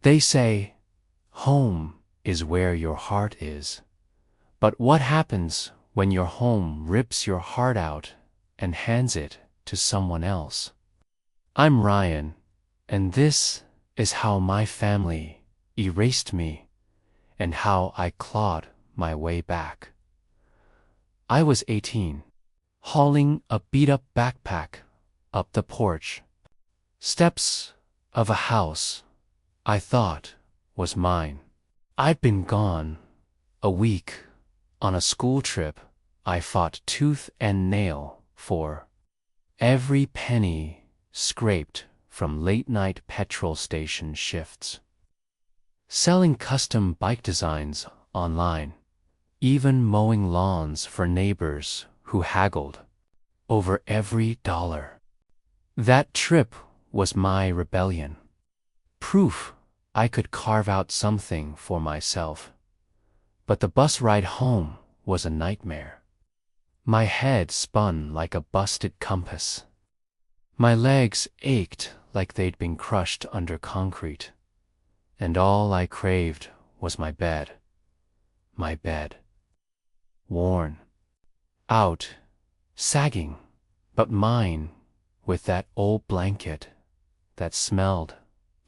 They say, home is where your heart is. But what happens when your home rips your heart out and hands it to someone else? I'm Ryan, and this is how my family erased me and how I clawed my way back. I was 18, hauling a beat-up backpack up the porch steps of a house I thought was mine. I'd been gone a week on a school trip I fought tooth and nail for, every penny scraped from late-night petrol station shifts, selling custom bike designs online, even mowing lawns for neighbors who haggled over every dollar. That trip was my rebellion, proof I could carve out something for myself. But the bus ride home was a nightmare. My head spun like a busted compass. My legs ached like they'd been crushed under concrete. And all I craved was my bed. My bed. Worn. Out. Sagging. But mine, with that old blanket that smelled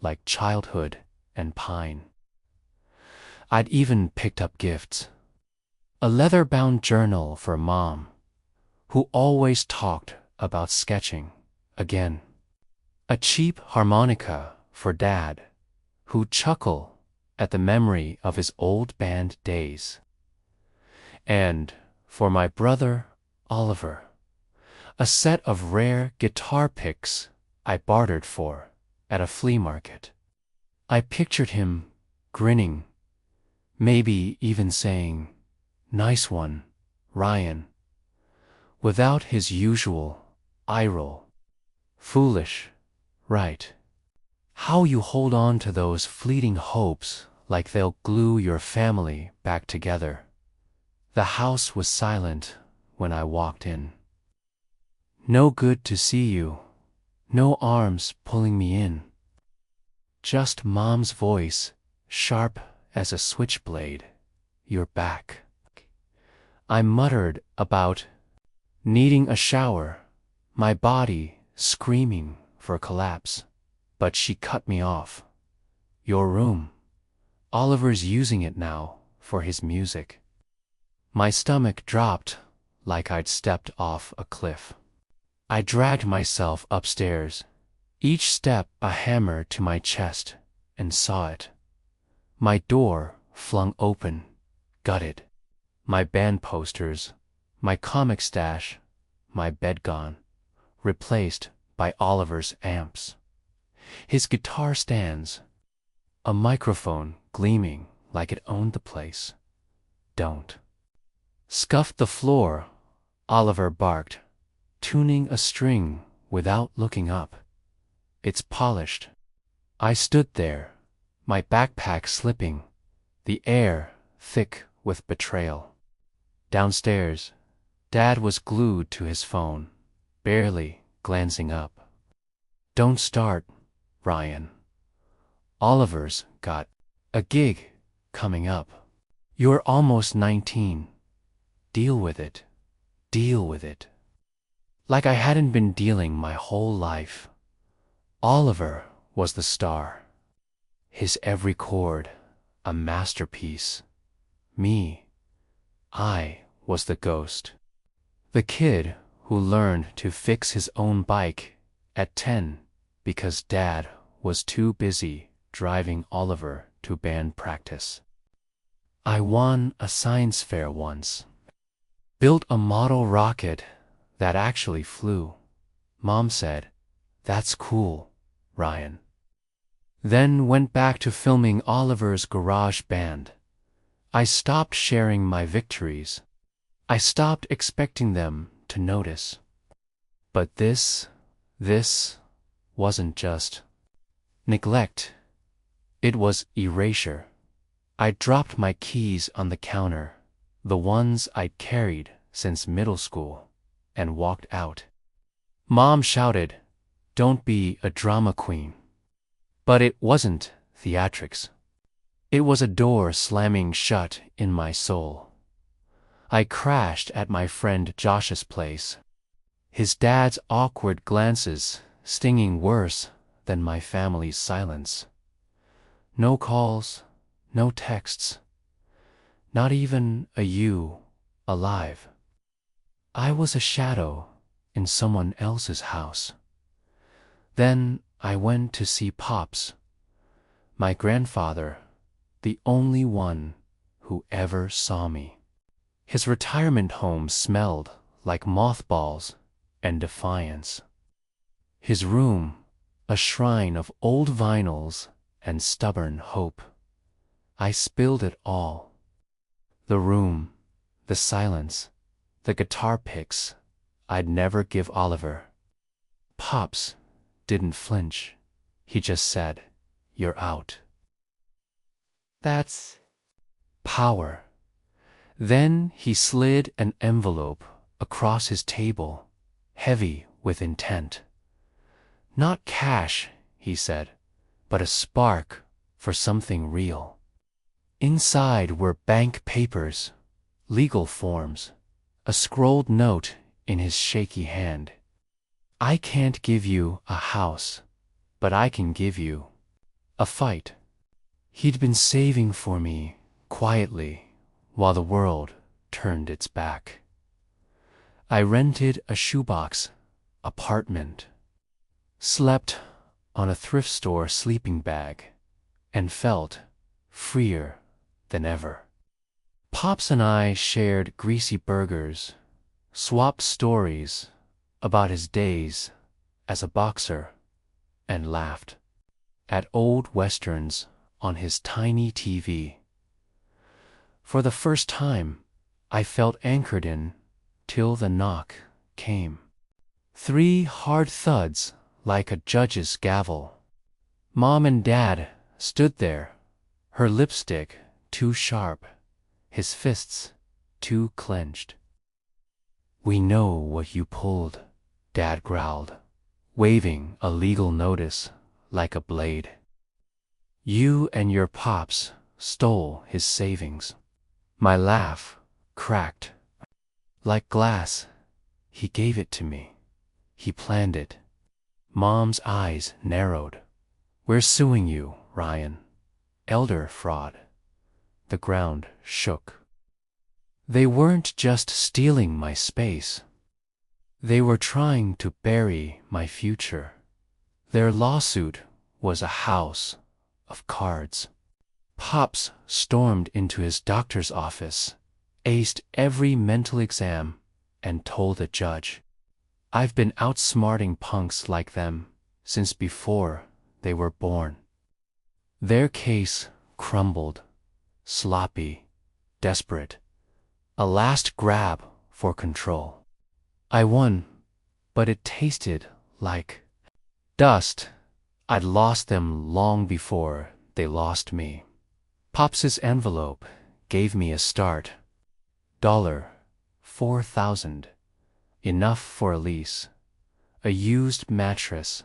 like childhood and pine. I'd even picked up gifts. A leather-bound journal for Mom, who always talked about sketching again. A cheap harmonica for Dad, who'd chuckle at the memory of his old band days. And for my brother, Oliver, a set of rare guitar picks I bartered for at a flea market. I pictured him grinning, maybe even saying, "Nice one, Ryan," without his usual eye roll. Foolish, right? How you hold on to those fleeting hopes like they'll glue your family back together. The house was silent when I walked in. No good to see you, no arms pulling me in. Just Mom's voice, sharp as a switchblade. "You're back." I muttered about needing a shower, my body screaming for collapse. But she cut me off. "Your room. Oliver's using it now for his music." My stomach dropped like I'd stepped off a cliff. I dragged myself upstairs, each step a hammer to my chest, and saw it. My door flung open, gutted. My band posters, my comic stash, my bed gone, replaced by Oliver's amps. His guitar stands, a microphone gleaming like it owned the place. "Don't." "Scuffed the floor," Oliver barked, tuning a string without looking up. "It's polished." I stood there, my backpack slipping, the air thick with betrayal. Downstairs, Dad was glued to his phone, barely glancing up. "Don't start, Ryan. Oliver's got a gig coming up. You're almost 19. Deal with it. Deal with it." Like I hadn't been dealing my whole life. Oliver was the star. His every chord a masterpiece. Me, I was the ghost. The kid who learned to fix his own bike at 10 because Dad was too busy driving Oliver to band practice. I won a science fair once. Built a model rocket that actually flew. Mom said, "That's cool, Ryan." Then went back to filming Oliver's garage band. I stopped sharing my victories. I stopped expecting them to notice. But this wasn't just neglect. It was erasure. I dropped my keys on the counter, the ones I'd carried since middle school, and walked out. Mom shouted, "Don't be a drama queen." But it wasn't theatrics. It was a door slamming shut in my soul. I crashed at my friend Josh's place, his dad's awkward glances stinging worse than my family's silence. No calls, no texts, not even a you alive. I was a shadow in someone else's house. Then I went to see Pops, my grandfather, the only one who ever saw me. His retirement home smelled like mothballs and defiance. His room, a shrine of old vinyls and stubborn hope. I spilled it all. The room, the silence, the guitar picks I'd never give Oliver. Pops didn't flinch. He just said, "You're out." That's power. Then he slid an envelope across his table, heavy with intent. Not cash, he said, but a spark for something real. Inside were bank papers, legal forms, a scrolled note in his shaky hand. I can't give you a house, but I can give you a fight. He'd been saving for me quietly while the world turned its back. I rented a shoebox apartment, slept on a thrift store sleeping bag, and felt freer than ever. Pops and I shared greasy burgers, swapped stories about his days as a boxer, and laughed at old westerns on his tiny TV. For the first time, I felt anchored in till the knock came. 3 hard thuds like a judge's gavel. Mom and Dad stood there, her lipstick too sharp, his fists too clenched. "We know what you pulled," Dad growled, waving a legal notice like a blade. "You and your pops stole his savings." My laugh cracked. Like glass, he gave it to me. He planned it. Mom's eyes narrowed. "We're suing you, Ryan. Elder fraud." The ground shook. They weren't just stealing my space. They were trying to bury my future. Their lawsuit was a house of cards. Pops stormed into his doctor's office, aced every mental exam, and told the judge, "I've been outsmarting punks like them since before they were born." Their case crumbled, sloppy, desperate, a last grab for control. I won, but it tasted like dust. I'd lost them long before they lost me. Pops's envelope gave me a start. $4,000, enough for a lease, a used mattress,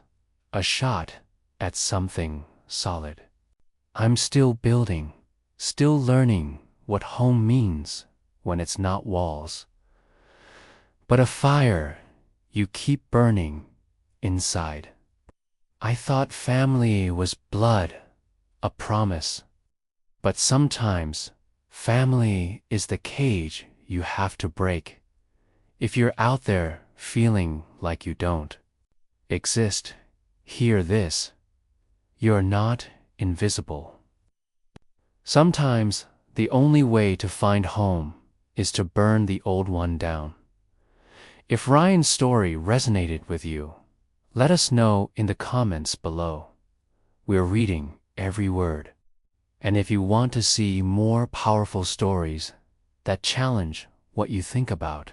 a shot at something solid. I'm still building, still learning what home means when it's not walls, but a fire you keep burning inside. I thought family was blood, a promise. But sometimes, family is the cage you have to break. If you're out there feeling like you don't exist, hear this: you're not invisible. Sometimes, the only way to find home is to burn the old one down. If Ryan's story resonated with you, let us know in the comments below. We're reading every word. And if you want to see more powerful stories that challenge what you think about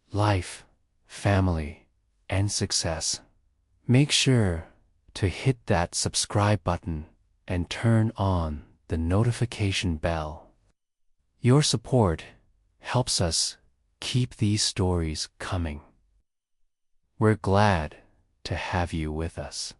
life, family, and success, make sure to hit that subscribe button and turn on the notification bell. Your support helps us keep these stories coming. We're glad to have you with us.